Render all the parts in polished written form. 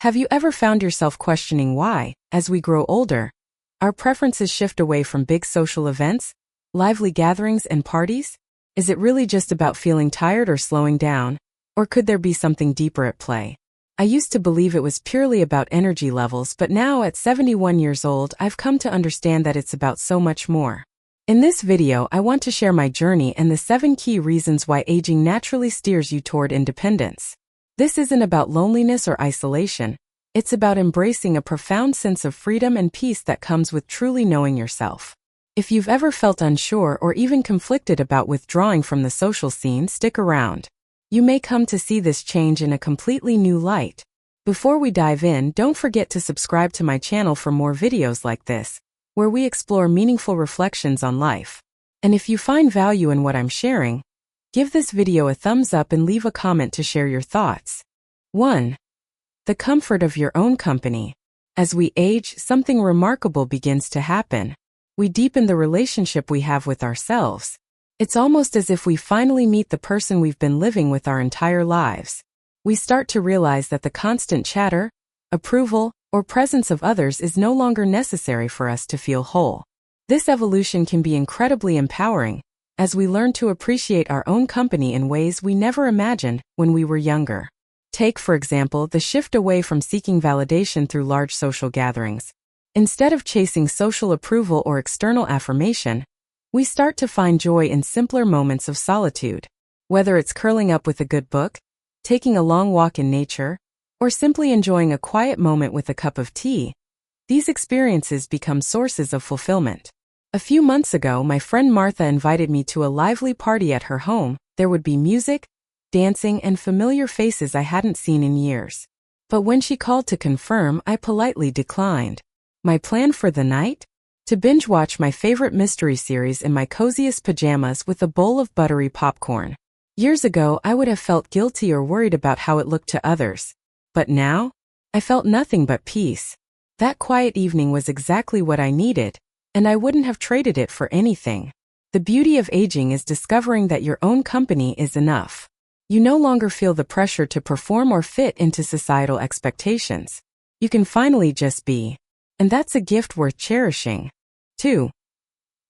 Have you ever found yourself questioning why, as we grow older, our preferences shift away from big social events, lively gatherings, and parties? Is it really just about feeling tired or slowing down, or could there be something deeper at play? I used to believe it was purely about energy levels, but now at 71 years old, I've come to understand that it's about so much more. In this video, I want to share my journey and the 7 key reasons why aging naturally steers you toward independence. This isn't about loneliness or isolation. It's about embracing a profound sense of freedom and peace that comes with truly knowing yourself. If you've ever felt unsure or even conflicted about withdrawing from the social scene, stick around. You may come to see this change in a completely new light. Before we dive in, don't forget to subscribe to my channel for more videos like this, where we explore meaningful reflections on life. And if you find value in what I'm sharing, give this video a thumbs up and leave a comment to share your thoughts. 1. The comfort of your own company. As we age, something remarkable begins to happen. We deepen the relationship we have with ourselves. It's almost as if we finally meet the person we've been living with our entire lives. We start to realize that the constant chatter, approval, or presence of others is no longer necessary for us to feel whole. This evolution can be incredibly empowering, as we learn to appreciate our own company in ways we never imagined when we were younger. Take, for example, the shift away from seeking validation through large social gatherings. Instead of chasing social approval or external affirmation, we start to find joy in simpler moments of solitude. Whether it's curling up with a good book, taking a long walk in nature, or simply enjoying a quiet moment with a cup of tea, these experiences become sources of fulfillment. A few months ago, my friend Martha invited me to a lively party at her home. There would be music, dancing, and familiar faces I hadn't seen in years. But when she called to confirm, I politely declined. My plan for the night? To binge-watch my favorite mystery series in my coziest pajamas with a bowl of buttery popcorn. Years ago, I would have felt guilty or worried about how it looked to others. But now, I felt nothing but peace. That quiet evening was exactly what I needed, and I wouldn't have traded it for anything. The beauty of aging is discovering that your own company is enough. You no longer feel the pressure to perform or fit into societal expectations. You can finally just be. And that's a gift worth cherishing. 2.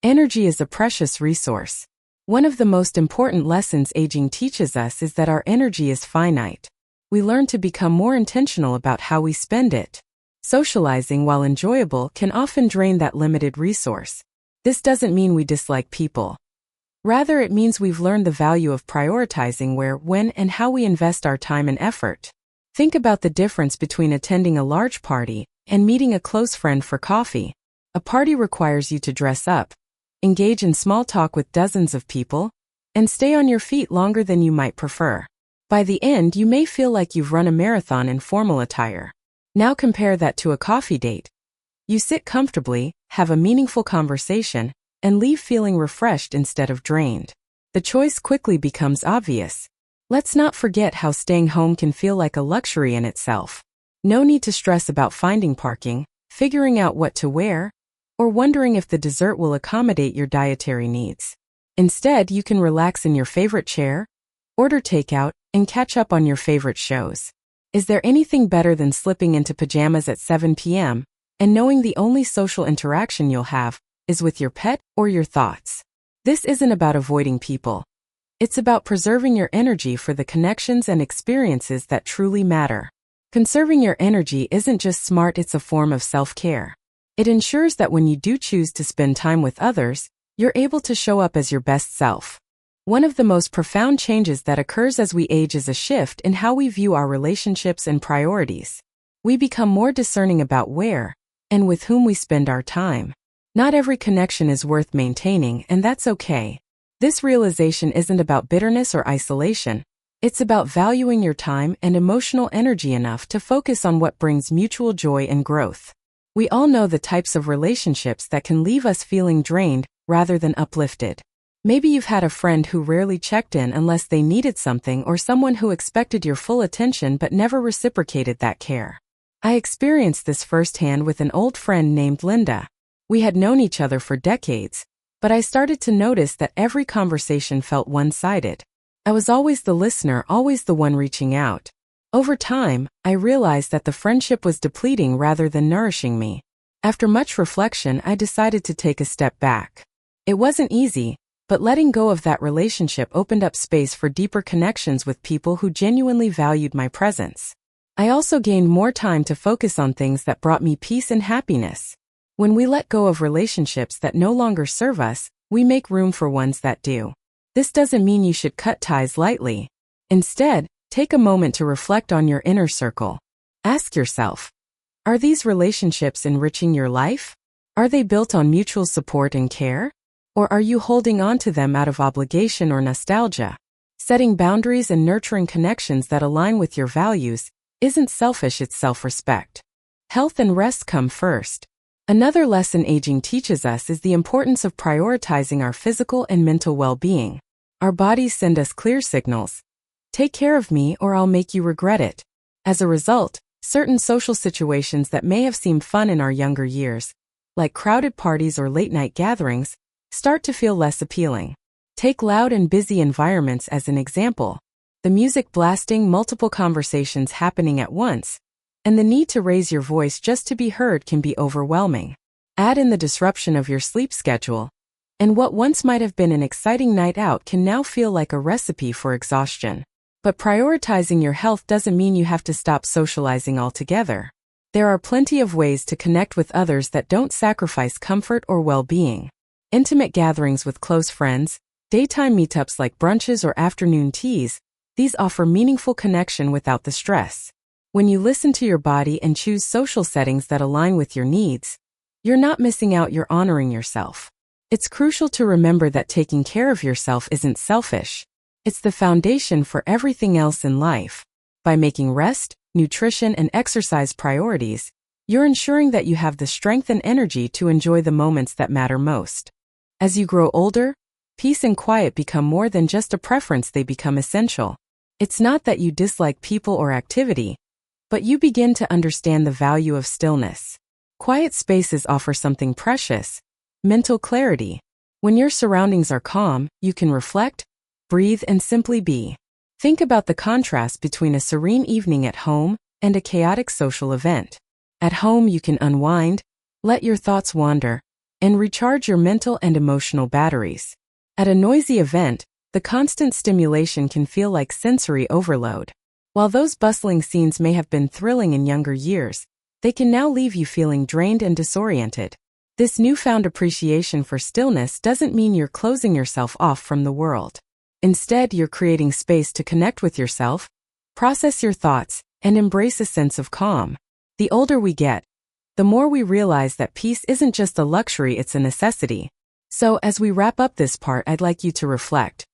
Energy is a precious resource. One of the most important lessons aging teaches us is that our energy is finite. We learn to become more intentional about how we spend it. Socializing, while enjoyable, can often drain that limited resource. This doesn't mean we dislike people. Rather, it means we've learned the value of prioritizing where, when, and how we invest our time and effort. Think about the difference between attending a large party and meeting a close friend for coffee. A party requires you to dress up, engage in small talk with dozens of people, and stay on your feet longer than you might prefer. By the end, you may feel like you've run a marathon in formal attire. Now compare that to a coffee date. You sit comfortably, have a meaningful conversation, and leave feeling refreshed instead of drained. The choice quickly becomes obvious. Let's not forget how staying home can feel like a luxury in itself. No need to stress about finding parking, figuring out what to wear, or wondering if the dessert will accommodate your dietary needs. Instead, you can relax in your favorite chair, order takeout, and catch up on your favorite shows. Is there anything better than slipping into pajamas at 7 p.m. and knowing the only social interaction you'll have is with your pet or your thoughts? This isn't about avoiding people. It's about preserving your energy for the connections and experiences that truly matter. Conserving your energy isn't just smart, it's a form of self-care. It ensures that when you do choose to spend time with others, you're able to show up as your best self. One of the most profound changes that occurs as we age is a shift in how we view our relationships and priorities. We become more discerning about where and with whom we spend our time. Not every connection is worth maintaining, and that's okay. This realization isn't about bitterness or isolation. It's about valuing your time and emotional energy enough to focus on what brings mutual joy and growth. We all know the types of relationships that can leave us feeling drained rather than uplifted. Maybe you've had a friend who rarely checked in unless they needed something, or someone who expected your full attention but never reciprocated that care. I experienced this firsthand with an old friend named Linda. We had known each other for decades, but I started to notice that every conversation felt one-sided. I was always the listener, always the one reaching out. Over time, I realized that the friendship was depleting rather than nourishing me. After much reflection, I decided to take a step back. It wasn't easy, but letting go of that relationship opened up space for deeper connections with people who genuinely valued my presence. I also gained more time to focus on things that brought me peace and happiness. When we let go of relationships that no longer serve us, we make room for ones that do. This doesn't mean you should cut ties lightly. Instead, take a moment to reflect on your inner circle. Ask yourself, are these relationships enriching your life? Are they built on mutual support and care? Or are you holding on to them out of obligation or nostalgia? Setting boundaries and nurturing connections that align with your values isn't selfish, it's self-respect. Health and rest come first. Another lesson aging teaches us is the importance of prioritizing our physical and mental well-being. Our bodies send us clear signals. Take care of me or I'll make you regret it. As a result, certain social situations that may have seemed fun in our younger years, like crowded parties or late-night gatherings, start to feel less appealing. Take loud and busy environments as an example. The music blasting, multiple conversations happening at once, and the need to raise your voice just to be heard can be overwhelming. Add in the disruption of your sleep schedule, and what once might have been an exciting night out can now feel like a recipe for exhaustion. But prioritizing your health doesn't mean you have to stop socializing altogether. There are plenty of ways to connect with others that don't sacrifice comfort or well-being. Intimate gatherings with close friends, daytime meetups like brunches or afternoon teas, these offer meaningful connection without the stress. When you listen to your body and choose social settings that align with your needs, you're not missing out, you're honoring yourself. It's crucial to remember that taking care of yourself isn't selfish. It's the foundation for everything else in life. By making rest, nutrition, and exercise priorities, you're ensuring that you have the strength and energy to enjoy the moments that matter most. As you grow older, peace and quiet become more than just a preference, they become essential. It's not that you dislike people or activity, but you begin to understand the value of stillness. Quiet spaces offer something precious: mental clarity. When your surroundings are calm, you can reflect, breathe, and simply be. Think about the contrast between a serene evening at home and a chaotic social event. At home, you can unwind, let your thoughts wander, and recharge your mental and emotional batteries. At a noisy event, the constant stimulation can feel like sensory overload. While those bustling scenes may have been thrilling in younger years, they can now leave you feeling drained and disoriented. This newfound appreciation for stillness doesn't mean you're closing yourself off from the world. Instead, you're creating space to connect with yourself, process your thoughts, and embrace a sense of calm. The older we get, the more we realize that peace isn't just a luxury, it's a necessity. So, as we wrap up this part, I'd like you to reflect.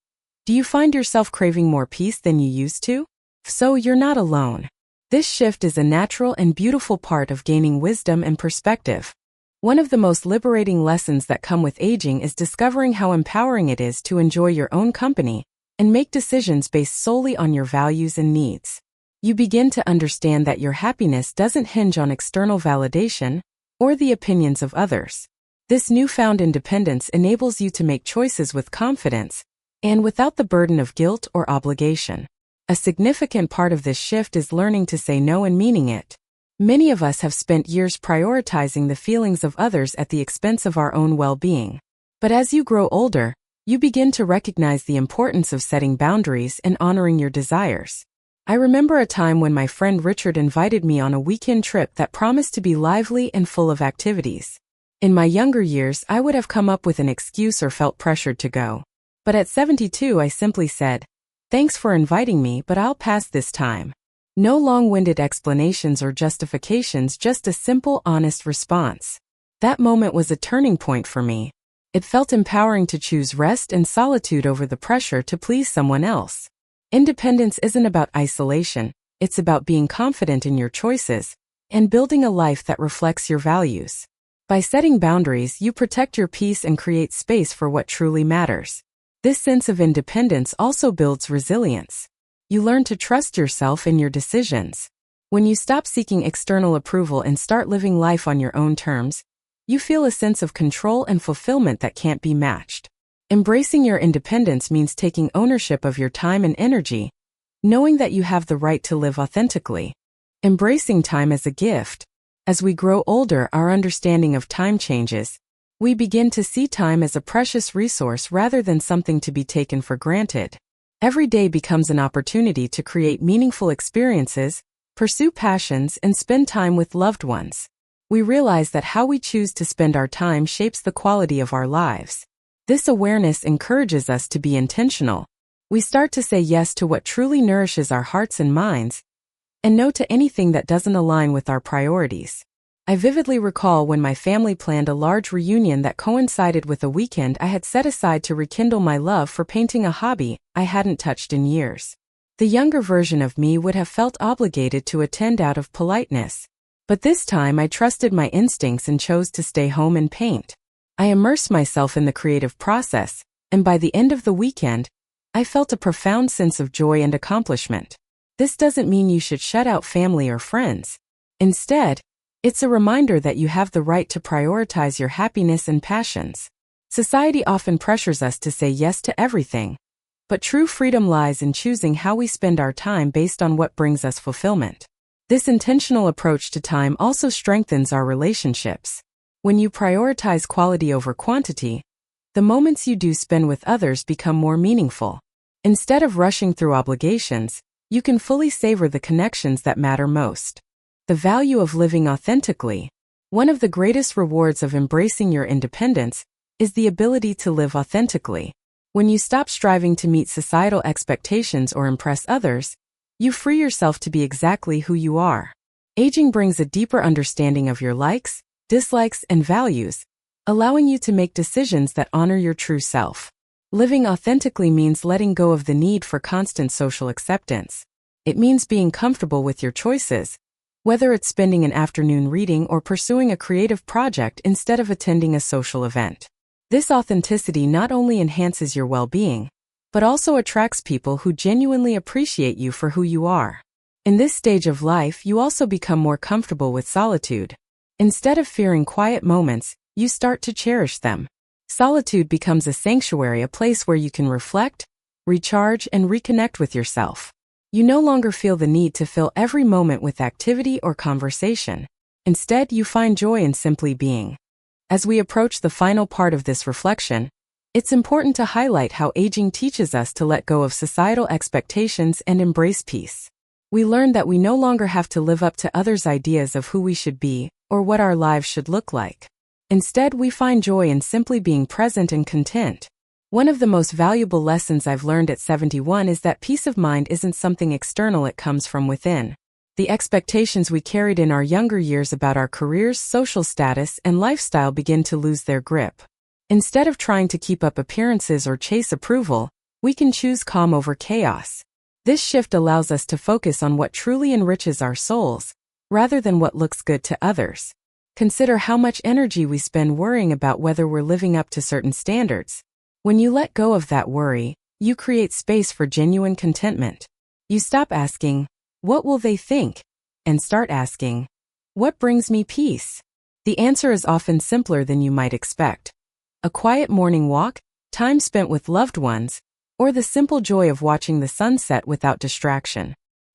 Do you find yourself craving more peace than you used to? If so, you're not alone. This shift is a natural and beautiful part of gaining wisdom and perspective. One of the most liberating lessons that come with aging is discovering how empowering it is to enjoy your own company and make decisions based solely on your values and needs. You begin to understand that your happiness doesn't hinge on external validation or the opinions of others. This newfound independence enables you to make choices with confidence and without the burden of guilt or obligation. A significant part of this shift is learning to say no and meaning it. Many of us have spent years prioritizing the feelings of others at the expense of our own well-being. But as you grow older, you begin to recognize the importance of setting boundaries and honoring your desires. I remember a time when my friend Richard invited me on a weekend trip that promised to be lively and full of activities. In my younger years, I would have come up with an excuse or felt pressured to go. But at 72, I simply said, "Thanks for inviting me, but I'll pass this time." No long-winded explanations or justifications, just a simple, honest response. That moment was a turning point for me. It felt empowering to choose rest and solitude over the pressure to please someone else. Independence isn't about isolation, it's about being confident in your choices and building a life that reflects your values. By setting boundaries, you protect your peace and create space for what truly matters. This sense of independence also builds resilience. You learn to trust yourself and your decisions. When you stop seeking external approval and start living life on your own terms, you feel a sense of control and fulfillment that can't be matched. Embracing your independence means taking ownership of your time and energy, knowing that you have the right to live authentically. Embracing time as a gift. As we grow older, our understanding of time changes. We begin to see time as a precious resource rather than something to be taken for granted. Every day becomes an opportunity to create meaningful experiences, pursue passions, and spend time with loved ones. We realize that how we choose to spend our time shapes the quality of our lives. This awareness encourages us to be intentional. We start to say yes to what truly nourishes our hearts and minds, and no to anything that doesn't align with our priorities. I vividly recall when my family planned a large reunion that coincided with a weekend I had set aside to rekindle my love for painting, a hobby I hadn't touched in years. The younger version of me would have felt obligated to attend out of politeness. But this time I trusted my instincts and chose to stay home and paint. I immersed myself in the creative process, and by the end of the weekend, I felt a profound sense of joy and accomplishment. This doesn't mean you should shut out family or friends. Instead, it's a reminder that you have the right to prioritize your happiness and passions. Society often pressures us to say yes to everything, but true freedom lies in choosing how we spend our time based on what brings us fulfillment. This intentional approach to time also strengthens our relationships. When you prioritize quality over quantity, the moments you do spend with others become more meaningful. Instead of rushing through obligations, you can fully savor the connections that matter most. The value of living authentically. One of the greatest rewards of embracing your independence is the ability to live authentically. When you stop striving to meet societal expectations or impress others, you free yourself to be exactly who you are. Aging brings a deeper understanding of your likes, dislikes, and values, allowing you to make decisions that honor your true self. Living authentically means letting go of the need for constant social acceptance. It means being comfortable with your choices, whether it's spending an afternoon reading or pursuing a creative project instead of attending a social event. This authenticity not only enhances your well-being, but also attracts people who genuinely appreciate you for who you are. In this stage of life, you also become more comfortable with solitude. Instead of fearing quiet moments, you start to cherish them. Solitude becomes a sanctuary, a place where you can reflect, recharge, and reconnect with yourself. You no longer feel the need to fill every moment with activity or conversation. Instead, you find joy in simply being. As we approach the final part of this reflection, it's important to highlight how aging teaches us to let go of societal expectations and embrace peace. We learn that we no longer have to live up to others' ideas of who we should be or what our lives should look like. Instead, we find joy in simply being present and content. One of the most valuable lessons I've learned at 71 is that peace of mind isn't something external, it comes from within. The expectations we carried in our younger years about our careers, social status, and lifestyle begin to lose their grip. Instead of trying to keep up appearances or chase approval, we can choose calm over chaos. This shift allows us to focus on what truly enriches our souls, rather than what looks good to others. Consider how much energy we spend worrying about whether we're living up to certain standards. When you let go of that worry, you create space for genuine contentment. You stop asking, "What will they think?" and start asking, "What brings me peace?" The answer is often simpler than you might expect. A quiet morning walk, time spent with loved ones, or the simple joy of watching the sunset without distraction.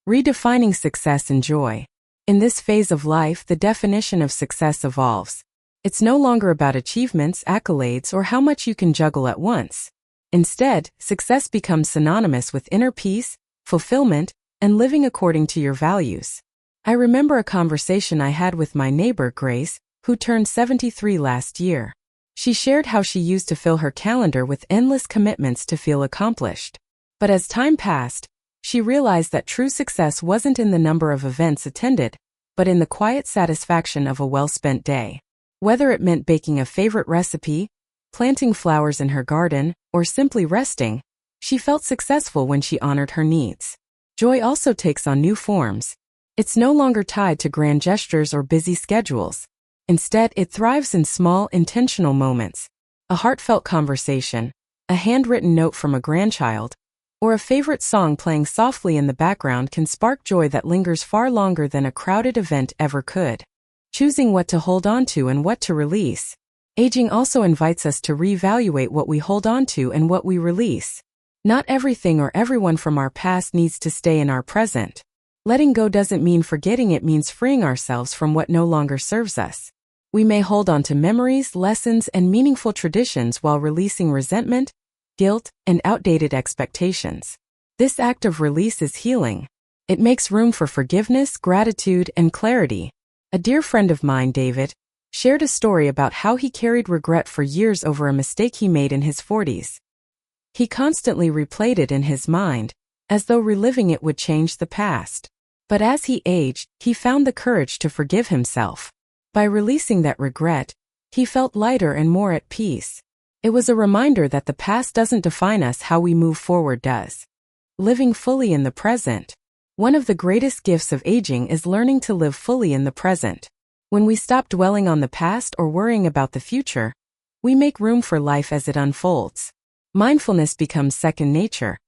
Redefining success and joy. In this phase of life, the definition of success evolves. It's no longer about achievements, accolades, or how much you can juggle at once. Instead, success becomes synonymous with inner peace, fulfillment, and living according to your values. I remember a conversation I had with my neighbor Grace, who turned 73 last year. She shared how she used to fill her calendar with endless commitments to feel accomplished. But as time passed, she realized that true success wasn't in the number of events attended, but in the quiet satisfaction of a well-spent day. Whether it meant baking a favorite recipe, planting flowers in her garden, or simply resting, she felt successful when she honored her needs. Joy also takes on new forms. It's no longer tied to grand gestures or busy schedules. Instead, it thrives in small, intentional moments. A heartfelt conversation, a handwritten note from a grandchild, or a favorite song playing softly in the background can spark joy that lingers far longer than a crowded event ever could. Choosing what to hold on to and what to release. Aging also invites us to reevaluate what we hold on to and what we release. Not everything or everyone from our past needs to stay in our present. Letting go doesn't mean forgetting, it means freeing ourselves from what no longer serves us. We may hold on to memories, lessons, and meaningful traditions while releasing resentment, guilt, and outdated expectations. This act of release is healing. It makes room for forgiveness, gratitude, and clarity. A dear friend of mine, David, shared a story about how he carried regret for years over a mistake he made in his 40s. He constantly replayed it in his mind, as though reliving it would change the past. But as he aged, he found the courage to forgive himself. By releasing that regret, he felt lighter and more at peace. It was a reminder that the past doesn't define us, how we move forward does. Living fully in the present. One of the greatest gifts of aging is learning to live fully in the present. When we stop dwelling on the past or worrying about the future, we make room for life as it unfolds. Mindfulness becomes second nature,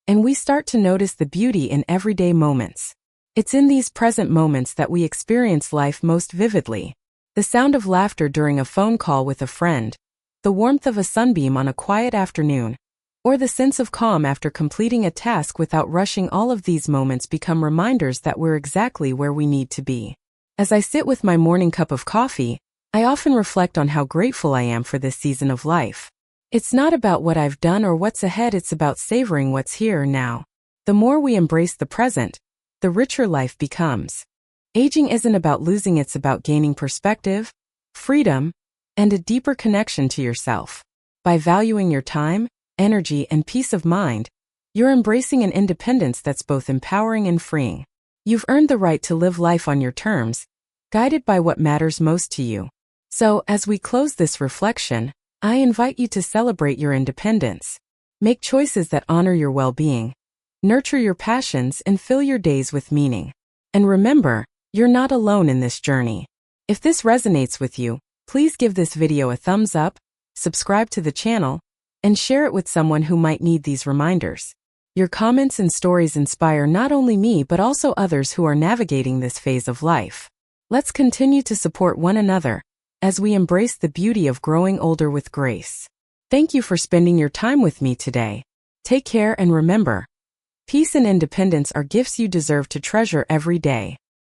and we start to notice the beauty in everyday moments. It's in these present moments that we experience life most vividly. The sound of laughter during a phone call with a friend, the warmth of a sunbeam on a quiet afternoon, or the sense of calm after completing a task without rushing. All of these moments become reminders that we're exactly where we need to be. As I sit with my morning cup of coffee, I often reflect on how grateful I am for this season of life. It's not about what I've done or what's ahead, it's about savoring what's here now. The more we embrace the present, the richer life becomes. Aging isn't about losing, it's about gaining perspective, freedom, and a deeper connection to yourself. By valuing your time, energy, and peace of mind, you're embracing an independence that's both empowering and freeing. You've earned the right to live life on your terms, guided by what matters most to you. So, as we close this reflection, I invite you to celebrate your independence. Make choices that honor your well-being, nurture your passions, and fill your days with meaning. And remember, you're not alone in this journey. If this resonates with you, please give this video a thumbs up, subscribe to the channel, and share it with someone who might need these reminders. Your comments and stories inspire not only me but also others who are navigating this phase of life. Let's continue to support one another as we embrace the beauty of growing older with grace. Thank you for spending your time with me today. Take care and remember, peace and independence are gifts you deserve to treasure every day.